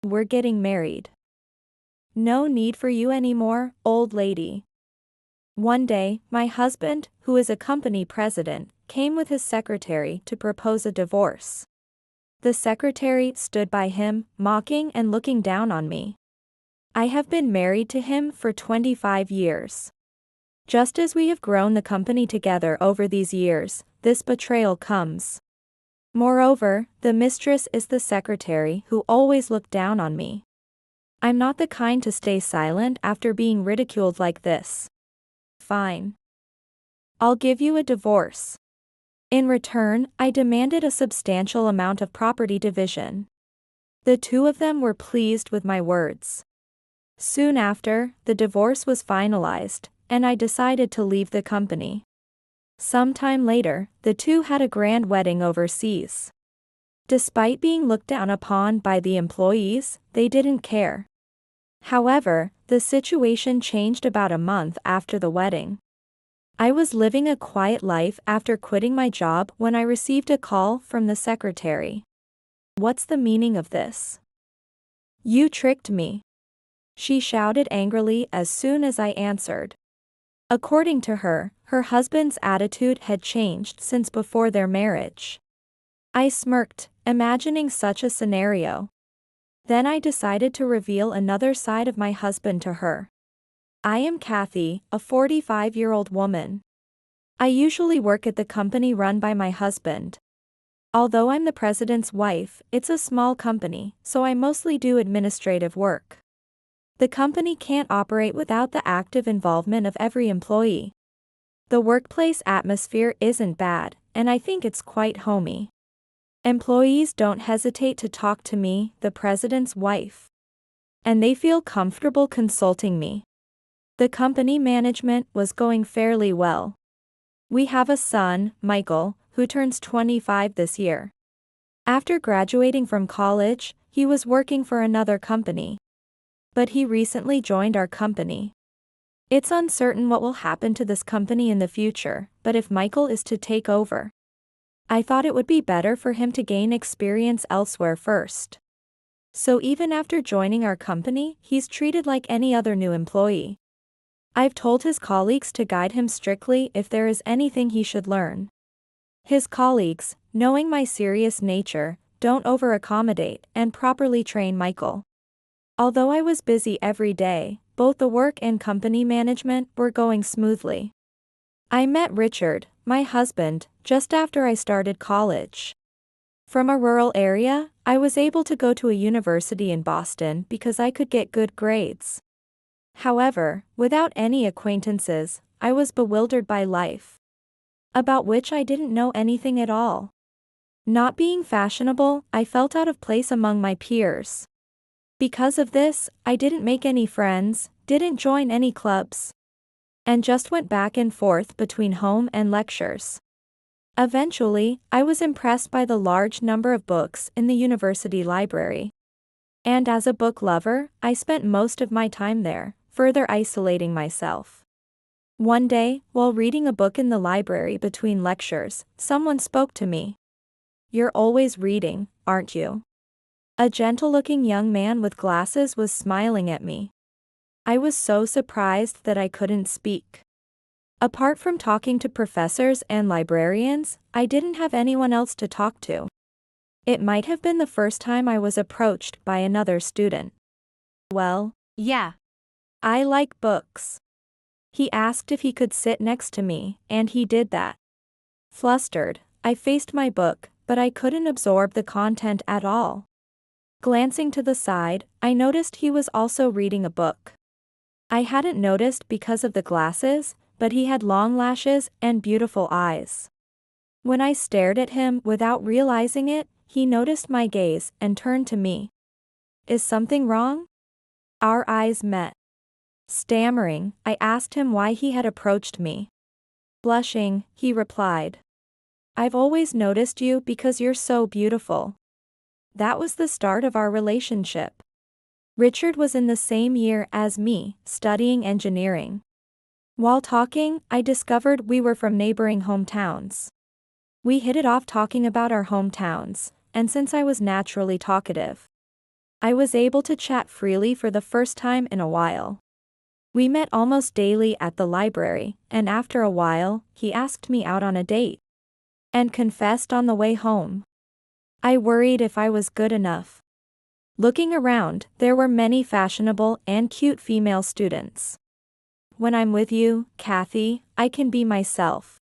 We're getting married. No need for you anymore, old lady. One day, my husband, who is a company president, came with his secretary to propose a divorce. The secretary stood by him, mocking and looking down on me. I have been married to him for 25 years. Just as we have grown the company together over these years, this betrayal comes. Moreover, the mistress is the secretary who always looked down on me. I'm not the kind to stay silent after being ridiculed like this. Fine. I'll give you a divorce. In return, I demanded a substantial amount of property division. The two of them were pleased with my words. Soon after, the divorce was finalized, and I decided to leave the company. Sometime later, the two had a grand wedding overseas. Despite being looked down upon by the employees, they didn't care. However, the situation changed about a month after the wedding. I was living a quiet life after quitting my job when I received a call from the secretary. What's the meaning of this? You tricked me. She shouted angrily as soon as I answered. According to her, her husband's attitude had changed since before their marriage. I smirked, imagining such a scenario. Then I decided to reveal another side of my husband to her. I am Kathy, a 45-year-old woman. I usually work at the company run by my husband. Although I'm the president's wife, it's a small company, so I mostly do administrative work. The company can't operate without the active involvement of every employee. The workplace atmosphere isn't bad, and I think it's quite homey. Employees don't hesitate to talk to me, the president's wife. And they feel comfortable consulting me. The company management was going fairly well. We have a son, Michael, who turns 25 this year. After graduating from college, he was working for another company. But he recently joined our company. It's uncertain what will happen to this company in the future, but if Michael is to take over, I thought it would be better for him to gain experience elsewhere first. So even after joining our company, he's treated like any other new employee. I've told his colleagues to guide him strictly if there is anything he should learn. His colleagues, knowing my serious nature, don't over-accommodate and properly train Michael. Although I was busy every day, both the work and company management were going smoothly. I met Richard, my husband, just after I started college. From a rural area, I was able to go to a university in Boston because I could get good grades. However, without any acquaintances, I was bewildered by life, about which I didn't know anything at all. Not being fashionable, I felt out of place among my peers. Because of this, I didn't make any friends, didn't join any clubs, and just went back and forth between home and lectures. Eventually, I was impressed by the large number of books in the university library. And as a book lover, I spent most of my time there, further isolating myself. One day, while reading a book in the library between lectures, someone spoke to me. You're always reading, aren't you? A gentle-looking young man with glasses was smiling at me. I was so surprised that I couldn't speak. Apart from talking to professors and librarians, I didn't have anyone else to talk to. It might have been the first time I was approached by another student. Well, yeah. I like books. He asked if he could sit next to me, and he did that. Flustered, I faced my book, but I couldn't absorb the content at all. Glancing to the side, I noticed he was also reading a book. I hadn't noticed because of the glasses, but he had long lashes and beautiful eyes. When I stared at him without realizing it, he noticed my gaze and turned to me. Is something wrong? Our eyes met. Stammering, I asked him why he had approached me. Blushing, he replied, I've always noticed you because you're so beautiful. That was the start of our relationship. Richard was in the same year as me, studying engineering. While talking, I discovered we were from neighboring hometowns. We hit it off talking about our hometowns, and since I was naturally talkative, I was able to chat freely for the first time in a while. We met almost daily at the library, and after a while, he asked me out on a date. And confessed on the way home. I worried if I was good enough. Looking around, there were many fashionable and cute female students. When I'm with you, Kathy, I can be myself.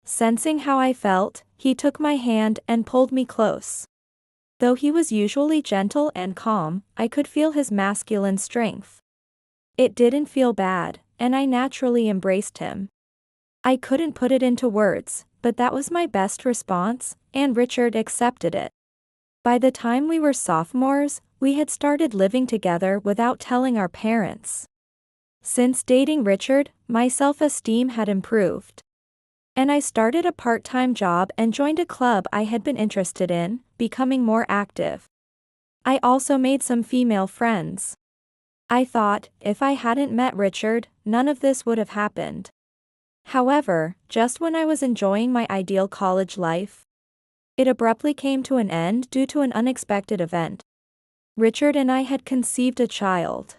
Sensing how I felt, he took my hand and pulled me close. Though he was usually gentle and calm, I could feel his masculine strength. It didn't feel bad, and I naturally embraced him. I couldn't put it into words, but that was my best response, and Richard accepted it. By the time we were sophomores, we had started living together without telling our parents. Since dating Richard, my self-esteem had improved. And I started a part-time job and joined a club I had been interested in, becoming more active. I also made some female friends. I thought, if I hadn't met Richard, none of this would have happened. However, just when I was enjoying my ideal college life, it abruptly came to an end due to an unexpected event. Richard and I had conceived a child.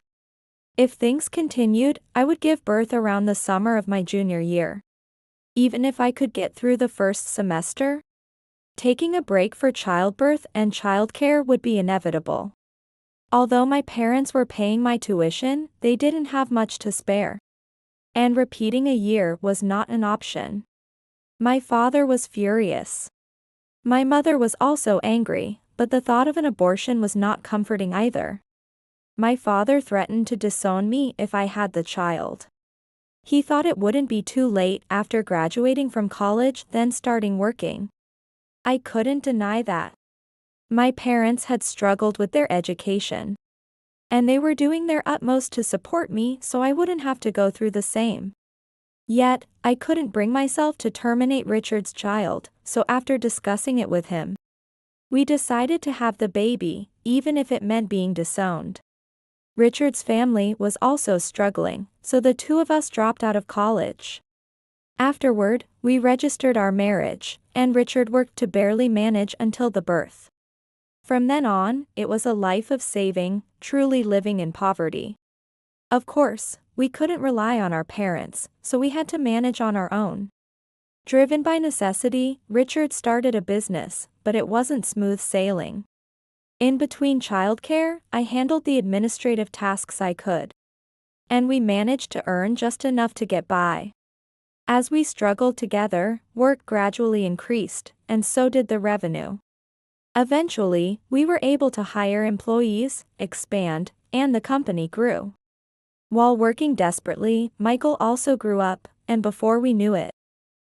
If things continued, I would give birth around the summer of my junior year. Even if I could get through the first semester, taking a break for childbirth and childcare would be inevitable. Although my parents were paying my tuition, they didn't have much to spare. And repeating a year was not an option. My father was furious. My mother was also angry, but the thought of an abortion was not comforting either. My father threatened to disown me if I had the child. He thought it wouldn't be too late after graduating from college, then starting working. I couldn't deny that. My parents had struggled with their education. And they were doing their utmost to support me so I wouldn't have to go through the same. Yet, I couldn't bring myself to terminate Richard's child, so after discussing it with him, we decided to have the baby, even if it meant being disowned. Richard's family was also struggling, so the two of us dropped out of college. Afterward, we registered our marriage, and Richard worked to barely manage until the birth. From then on, it was a life of saving, truly living in poverty. Of course, we couldn't rely on our parents, so we had to manage on our own. Driven by necessity, Richard started a business, but it wasn't smooth sailing. In between childcare, I handled the administrative tasks I could. And we managed to earn just enough to get by. As we struggled together, work gradually increased, and so did the revenue. Eventually, we were able to hire employees, expand, and the company grew. While working desperately, Michael also grew up, and before we knew it,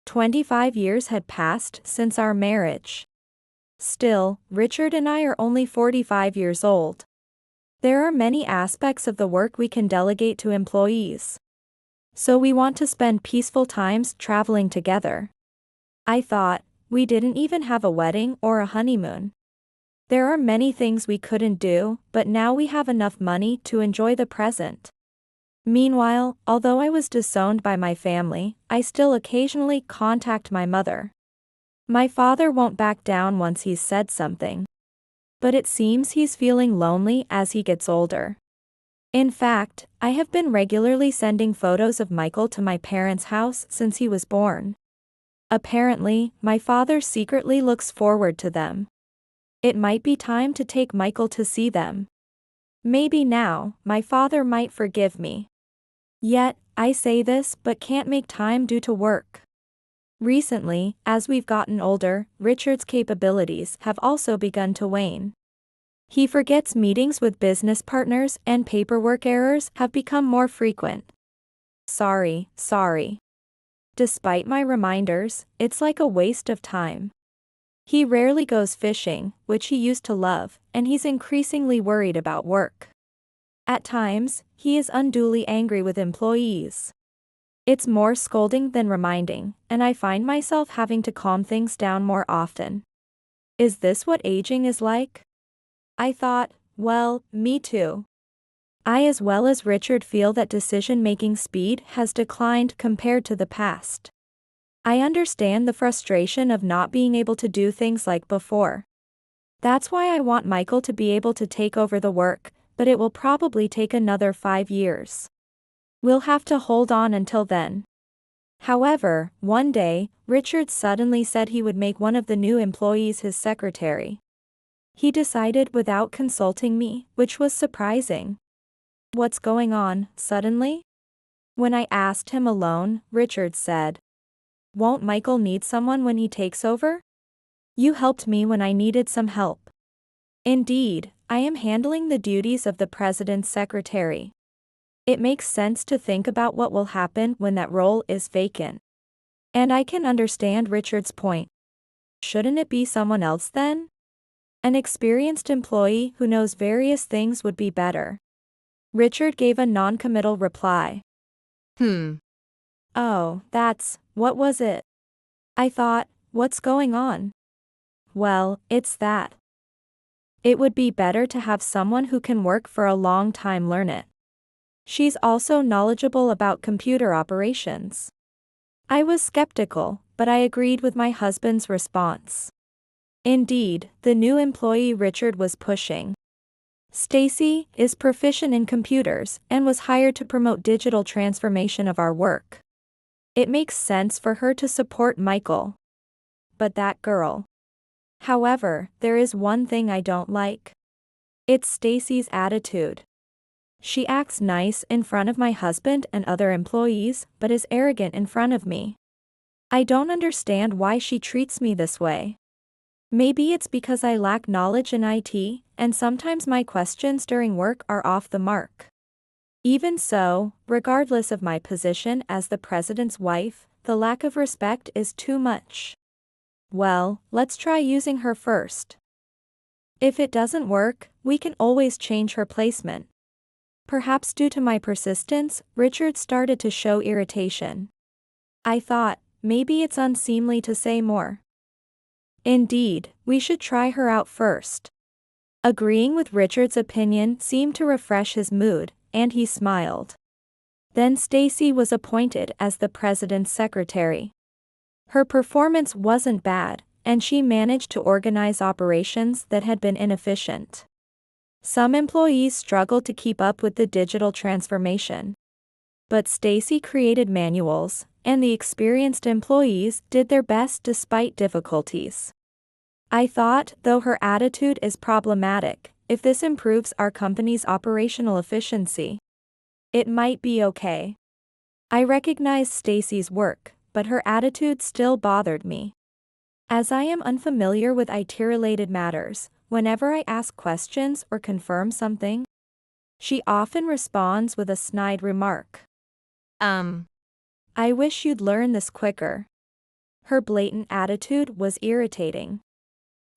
25 years had passed since our marriage. Still, Richard and I are only 45 years old. There are many aspects of the work we can delegate to employees. So we want to spend peaceful times traveling together. I thought, we didn't even have a wedding or a honeymoon. There are many things we couldn't do, but now we have enough money to enjoy the present. Meanwhile, although I was disowned by my family, I still occasionally contact my mother. My father won't back down once he's said something. But it seems he's feeling lonely as he gets older. In fact, I have been regularly sending photos of Michael to my parents' house since he was born. Apparently, my father secretly looks forward to them. It might be time to take Michael to see them. Maybe now, my father might forgive me. Yet, I say this but can't make time due to work. Recently, as we've gotten older, Richard's capabilities have also begun to wane. He forgets meetings with business partners and paperwork errors have become more frequent. Sorry. Despite my reminders, it's like a waste of time. He rarely goes fishing, which he used to love, and he's increasingly worried about work. At times, he is unduly angry with employees. It's more scolding than reminding, and I find myself having to calm things down more often. Is this what aging is like? I thought, well, me too. I as well as Richard feel that decision-making speed has declined compared to the past. I understand the frustration of not being able to do things like before. That's why I want Michael to be able to take over the work, but it will probably take another 5 years. We'll have to hold on until then. However, one day, Richard suddenly said he would make one of the new employees his secretary. He decided without consulting me, which was surprising. What's going on, suddenly? When I asked him alone, Richard said, "Won't Michael need someone when he takes over? You helped me when I needed some help." Indeed, I am handling the duties of the president's secretary. It makes sense to think about what will happen when that role is vacant. And I can understand Richard's point. Shouldn't it be someone else then? An experienced employee who knows various things would be better. Richard gave a non-committal reply. Oh, what was it? I thought, what's going on? Well, it's that. It would be better to have someone who can work for a long time learn it. She's also knowledgeable about computer operations. I was skeptical, but I agreed with my husband's response. Indeed, the new employee Richard was pushing, Stacy, is proficient in computers and was hired to promote digital transformation of our work. It makes sense for her to support Michael. But that girl. However, there is one thing I don't like. It's Stacy's attitude. She acts nice in front of my husband and other employees, but is arrogant in front of me. I don't understand why she treats me this way. Maybe it's because I lack knowledge in IT, and sometimes my questions during work are off the mark. Even so, regardless of my position as the president's wife, the lack of respect is too much. Well, let's try using her first. If it doesn't work, we can always change her placement. Perhaps due to my persistence, Richard started to show irritation. I thought, maybe it's unseemly to say more. Indeed, we should try her out first. Agreeing with Richard's opinion seemed to refresh his mood, and he smiled. Then Stacy was appointed as the president's secretary. Her performance wasn't bad, and she managed to organize operations that had been inefficient. Some employees struggled to keep up with the digital transformation. But Stacy created manuals, and the experienced employees did their best despite difficulties. I thought, though her attitude is problematic, if this improves our company's operational efficiency, it might be okay. I recognized Stacy's work, but her attitude still bothered me. As I am unfamiliar with IT-related matters, whenever I ask questions or confirm something, she often responds with a snide remark. I wish you'd learn this quicker. Her blatant attitude was irritating.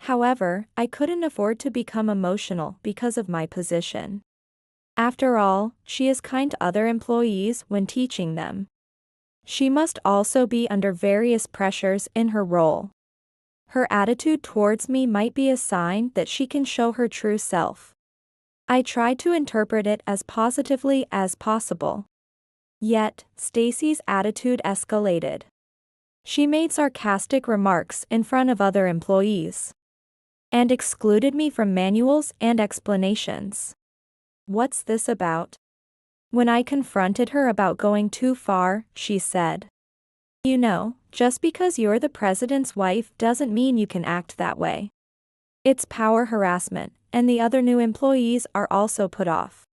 However, I couldn't afford to become emotional because of my position. After all, she is kind to other employees when teaching them. She must also be under various pressures in her role. Her attitude towards me might be a sign that she can show her true self. I tried to interpret it as positively as possible. Yet, Stacy's attitude escalated. She made sarcastic remarks in front of other employees and excluded me from manuals and explanations. What's this about? When I confronted her about going too far, she said, "You know, just because you're the president's wife doesn't mean you can act that way." It's power harassment, and the other new employees are also put off.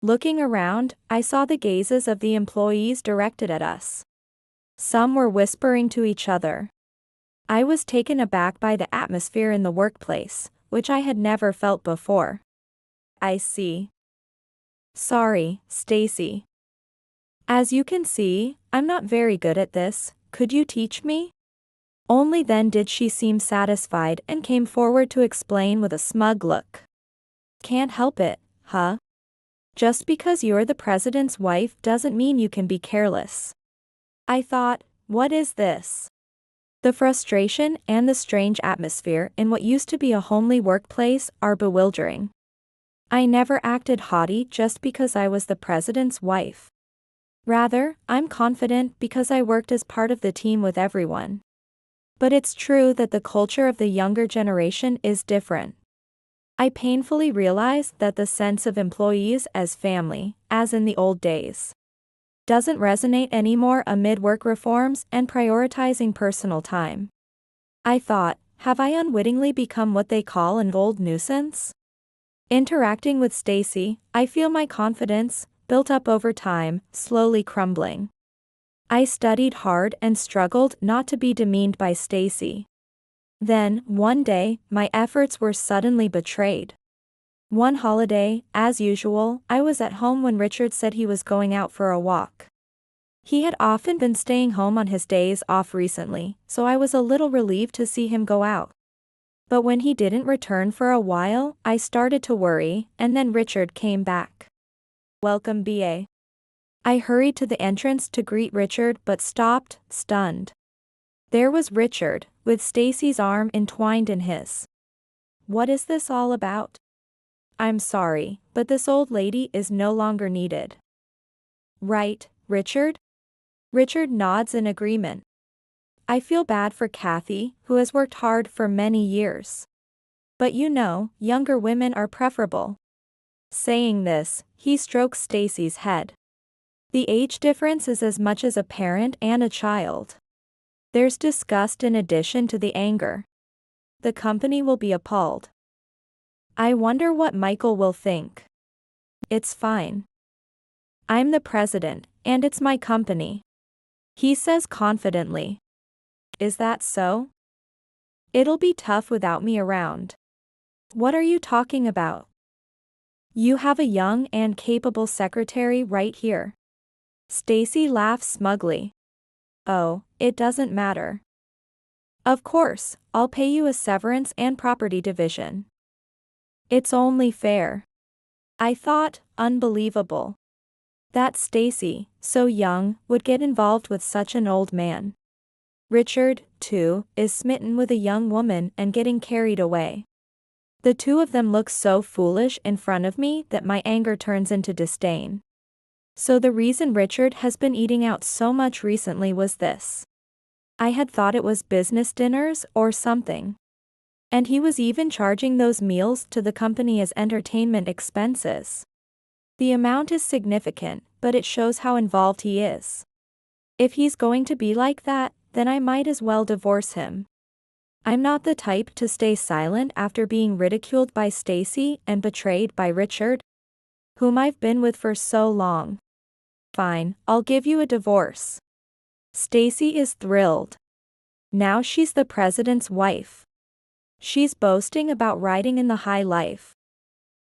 Looking around, I saw the gazes of the employees directed at us. Some were whispering to each other. I was taken aback by the atmosphere in the workplace, which I had never felt before. I see. Sorry, Stacy. As you can see, I'm not very good at this. Could you teach me? Only then did she seem satisfied and came forward to explain with a smug look. Can't help it, huh? Just because you're the president's wife doesn't mean you can be careless. I thought, what is this? The frustration and the strange atmosphere in what used to be a homely workplace are bewildering. I never acted haughty just because I was the president's wife. Rather, I'm confident because I worked as part of the team with everyone. But it's true that the culture of the younger generation is different. I painfully realize that the sense of employees as family, as in the old days, doesn't resonate anymore amid work reforms and prioritizing personal time. I thought, have I unwittingly become what they call an old nuisance? Interacting with Stacy, I feel my confidence, built up over time, slowly crumbling. I studied hard and struggled not to be demeaned by Stacy. Then, one day, my efforts were suddenly betrayed. One holiday, as usual, I was at home when Richard said he was going out for a walk. He had often been staying home on his days off recently, so I was a little relieved to see him go out. But when he didn't return for a while, I started to worry, and then Richard came back. Welcome, BA. I hurried to the entrance to greet Richard but stopped, stunned. There was Richard, with Stacy's arm entwined in his. What is this all about? I'm sorry, but this old lady is no longer needed. Right, Richard? Richard nods in agreement. I feel bad for Kathy, who has worked hard for many years. But you know, younger women are preferable. Saying this, he strokes Stacy's head. The age difference is as much as a parent and a child. There's disgust in addition to the anger. The company will be appalled. I wonder what Michael will think. It's fine. I'm the president, and it's my company. He says confidently. Is that so? It'll be tough without me around. What are you talking about? You have a young and capable secretary right here. Stacy laughs smugly. Oh, it doesn't matter. Of course, I'll pay you a severance and property division. It's only fair. I thought, unbelievable. That Stacy, so young, would get involved with such an old man. Richard, too, is smitten with a young woman and getting carried away. The two of them look so foolish in front of me that my anger turns into disdain. So the reason Richard has been eating out so much recently was this. I had thought it was business dinners or something. And he was even charging those meals to the company as entertainment expenses. The amount is significant, but it shows how involved he is. If he's going to be like that, then I might as well divorce him. I'm not the type to stay silent after being ridiculed by Stacy and betrayed by Richard, whom I've been with for so long. Fine, I'll give you a divorce. Stacy is thrilled. Now she's the president's wife. She's boasting about riding in the high life.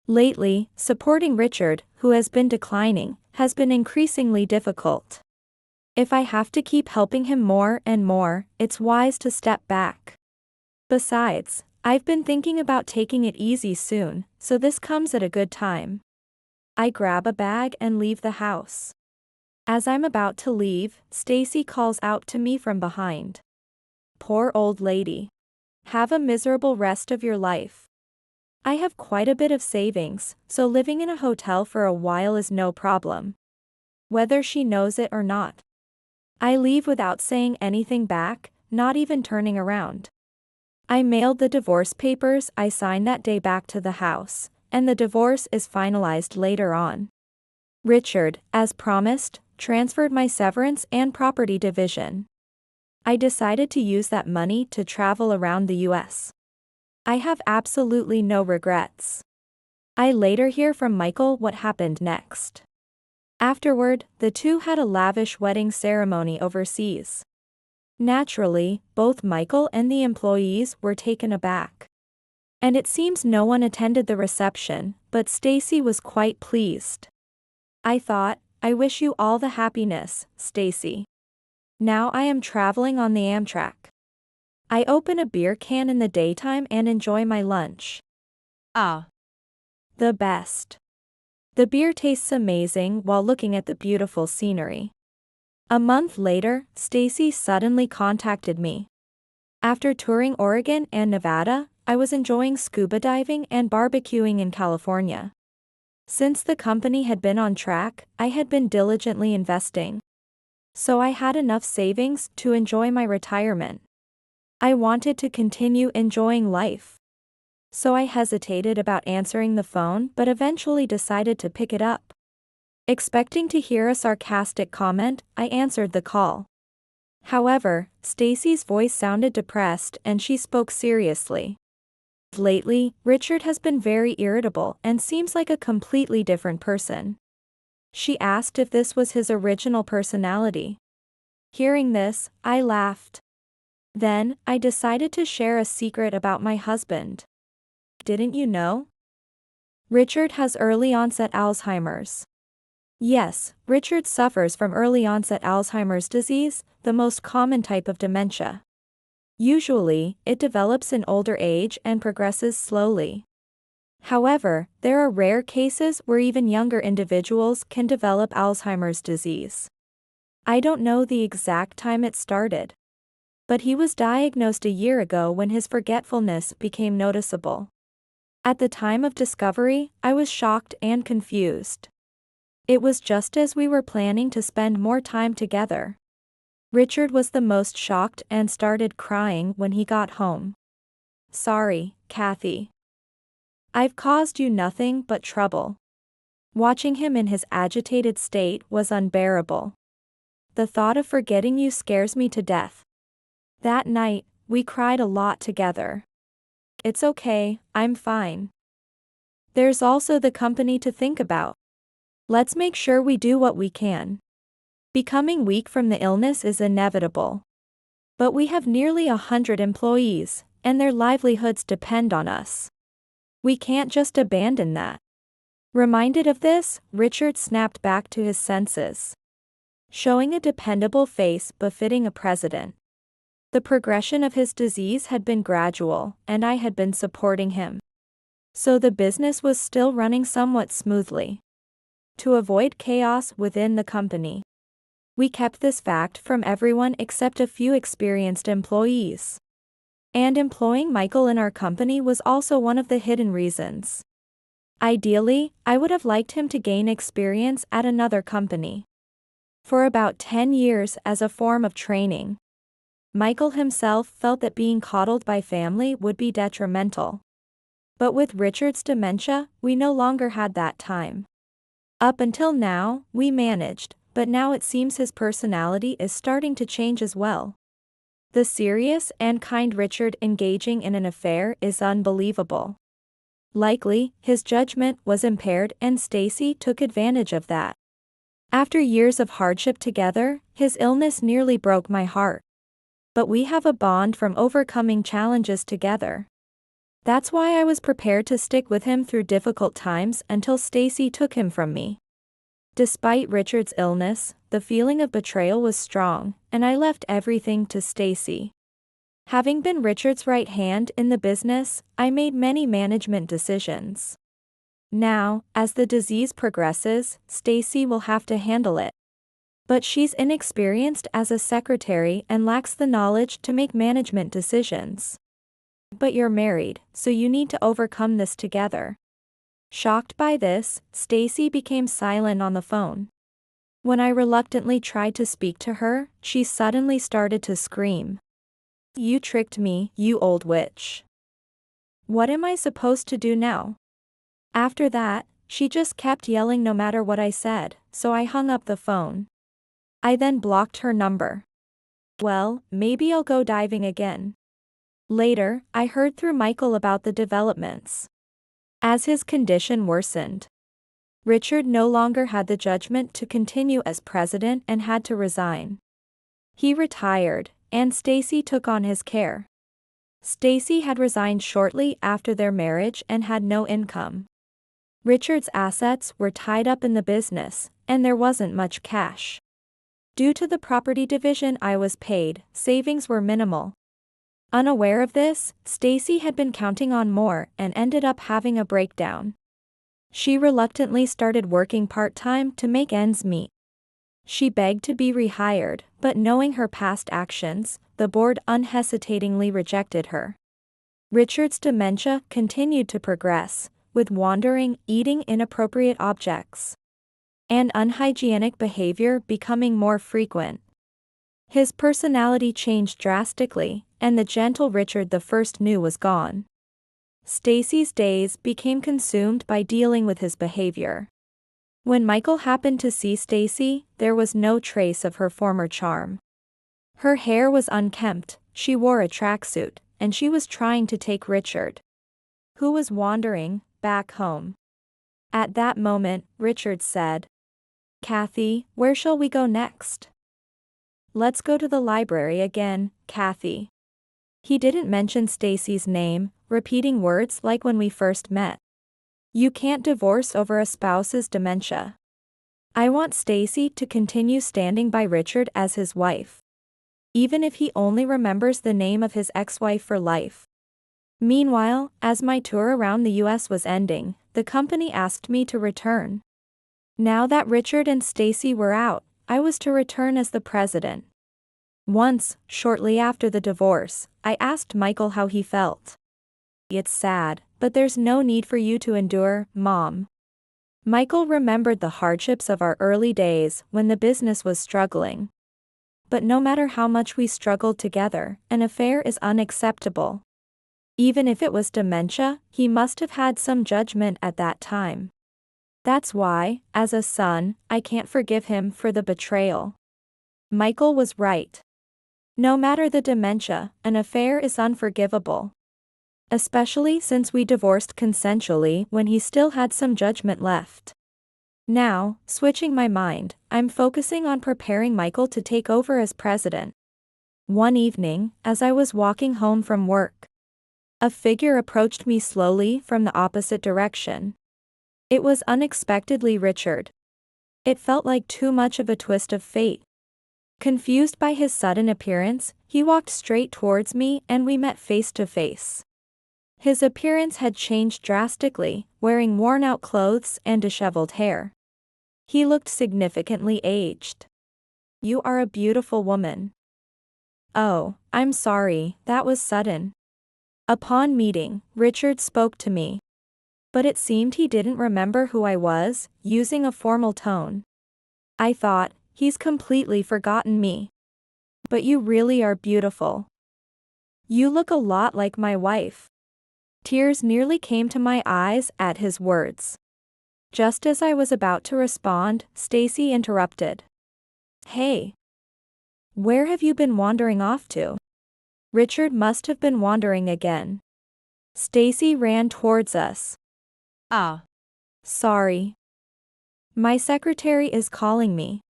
Lately, supporting Richard, who has been declining, has been increasingly difficult. If I have to keep helping him more and more, it's wise to step back. Besides, I've been thinking about taking it easy soon, so this comes at a good time. I grab a bag and leave the house. As I'm about to leave, Stacy calls out to me from behind. Poor old lady. Have a miserable rest of your life. I have quite a bit of savings, so living in a hotel for a while is no problem. Whether she knows it or not. I leave without saying anything back, not even turning around. I mailed the divorce papers I signed that day back to the house, and the divorce is finalized later on. Richard, as promised, transferred my severance and property division. I decided to use that money to travel around the US. I have absolutely no regrets. I later hear from Michael what happened next. Afterward, the two had a lavish wedding ceremony overseas. Naturally, both Michael and the employees were taken aback. And it seems no one attended the reception, but Stacy was quite pleased. I thought, I wish you all the happiness, Stacy. Now I am traveling on the Amtrak. I open a beer can in the daytime and enjoy my lunch. Ah. The best. The beer tastes amazing while looking at the beautiful scenery. A month later, Stacy suddenly contacted me. After touring Oregon and Nevada, I was enjoying scuba diving and barbecuing in California. Since the company had been on track, I had been diligently investing. So I had enough savings to enjoy my retirement. I wanted to continue enjoying life. So I hesitated about answering the phone but eventually decided to pick it up. Expecting to hear a sarcastic comment, I answered the call. However, Stacy's voice sounded depressed and she spoke seriously. Lately, Richard has been very irritable and seems like a completely different person. She asked if this was his original personality. Hearing this, I laughed. Then, I decided to share a secret about my husband. Didn't you know? Richard has early onset Alzheimer's. Yes, Richard suffers from early onset Alzheimer's disease, the most common type of dementia. Usually, it develops in older age and progresses slowly. However, there are rare cases where even younger individuals can develop Alzheimer's disease. I don't know the exact time it started. But he was diagnosed a year ago when his forgetfulness became noticeable. At the time of discovery, I was shocked and confused. It was just as we were planning to spend more time together. Richard was the most shocked and started crying when he got home. Sorry, Kathy. I've caused you nothing but trouble. Watching him in his agitated state was unbearable. The thought of forgetting you scares me to death. That night, we cried a lot together. It's okay, I'm fine. There's also the company to think about. Let's make sure we do what we can. Becoming weak from the illness is inevitable. But we have nearly 100 employees, and their livelihoods depend on us. We can't just abandon that. Reminded of this, Richard snapped back to his senses, showing a dependable face befitting a president. The progression of his disease had been gradual, and I had been supporting him. So the business was still running somewhat smoothly. To avoid chaos within the company, we kept this fact from everyone except a few experienced employees. And employing Michael in our company was also one of the hidden reasons. Ideally, I would have liked him to gain experience at another company for about 10 years as a form of training. Michael himself felt that being coddled by family would be detrimental. But with Richard's dementia, we no longer had that time. Up until now, we managed, but now it seems his personality is starting to change as well. The serious and kind Richard engaging in an affair is unbelievable. Likely, his judgment was impaired and Stacy took advantage of that. After years of hardship together, his illness nearly broke my heart. But we have a bond from overcoming challenges together. That's why I was prepared to stick with him through difficult times until Stacy took him from me. Despite Richard's illness, the feeling of betrayal was strong, and I left everything to Stacy. Having been Richard's right hand in the business, I made many management decisions. Now, as the disease progresses, Stacy will have to handle it. But she's inexperienced as a secretary and lacks the knowledge to make management decisions. But you're married, so you need to overcome this together. Shocked by this, Stacy became silent on the phone. When I reluctantly tried to speak to her, she suddenly started to scream. You tricked me, you old witch. What am I supposed to do now? After that, she just kept yelling no matter what I said, so I hung up the phone. I then blocked her number. Well, maybe I'll go diving again. Later, I heard through Michael about the developments. As his condition worsened, Richard no longer had the judgment to continue as president and had to resign. He retired, and Stacy took on his care. Stacy had resigned shortly after their marriage and had no income. Richard's assets were tied up in the business, and there wasn't much cash. Due to the property division I was paid, savings were minimal. Unaware of this, Stacy had been counting on more and ended up having a breakdown. She reluctantly started working part-time to make ends meet. She begged to be rehired, but knowing her past actions, the board unhesitatingly rejected her. Richard's dementia continued to progress, with wandering, eating inappropriate objects, and unhygienic behavior becoming more frequent. His personality changed drastically, and the gentle Richard the first knew was gone. Stacy's days became consumed by dealing with his behavior. When Michael happened to see Stacy, there was no trace of her former charm. Her hair was unkempt, she wore a tracksuit, and she was trying to take Richard, who was wandering, back home. At that moment, Richard said, "Kathy, where shall we go next?" "Let's go to the library again, Kathy." He didn't mention Stacy's name, repeating words like when we first met. You can't divorce over a spouse's dementia. I want Stacy to continue standing by Richard as his wife, even if he only remembers the name of his ex-wife for life. Meanwhile, as my tour around the US was ending, the company asked me to return. Now that Richard and Stacy were out, I was to return as the president. Once, shortly after the divorce, I asked Michael how he felt. "It's sad, but there's no need for you to endure, Mom." Michael remembered the hardships of our early days when the business was struggling. But no matter how much we struggled together, an affair is unacceptable. Even if it was dementia, he must have had some judgment at that time. That's why, as a son, I can't forgive him for the betrayal. Michael was right. No matter the dementia, an affair is unforgivable. Especially since we divorced consensually when he still had some judgment left. Now, switching my mind, I'm focusing on preparing Michael to take over as president. One evening, as I was walking home from work, a figure approached me slowly from the opposite direction. It was unexpectedly Richard. It felt like too much of a twist of fate. Confused by his sudden appearance, he walked straight towards me and we met face to face. His appearance had changed drastically, wearing worn-out clothes and disheveled hair. He looked significantly aged. "You are a beautiful woman." "Oh, I'm sorry, that was sudden." Upon meeting, Richard spoke to me. But it seemed he didn't remember who I was, using a formal tone. I thought, he's completely forgotten me. "But you really are beautiful. You look a lot like my wife." Tears nearly came to my eyes at his words. Just as I was about to respond, Stacy interrupted. "Hey. Where have you been wandering off to?" Richard must have been wandering again. Stacy ran towards us. Sorry. My secretary is calling me."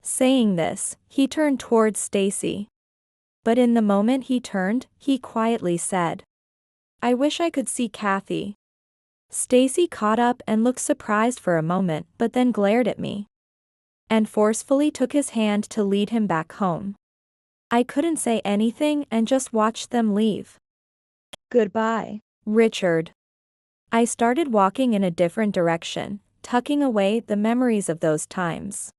Saying this, he turned towards Stacy. But in the moment he turned, he quietly said, "I wish I could see Kathy." Stacy caught up and looked surprised for a moment but then glared at me and forcefully took his hand to lead him back home. I couldn't say anything and just watched them leave. "Goodbye, Richard." I started walking in a different direction, tucking away the memories of those times.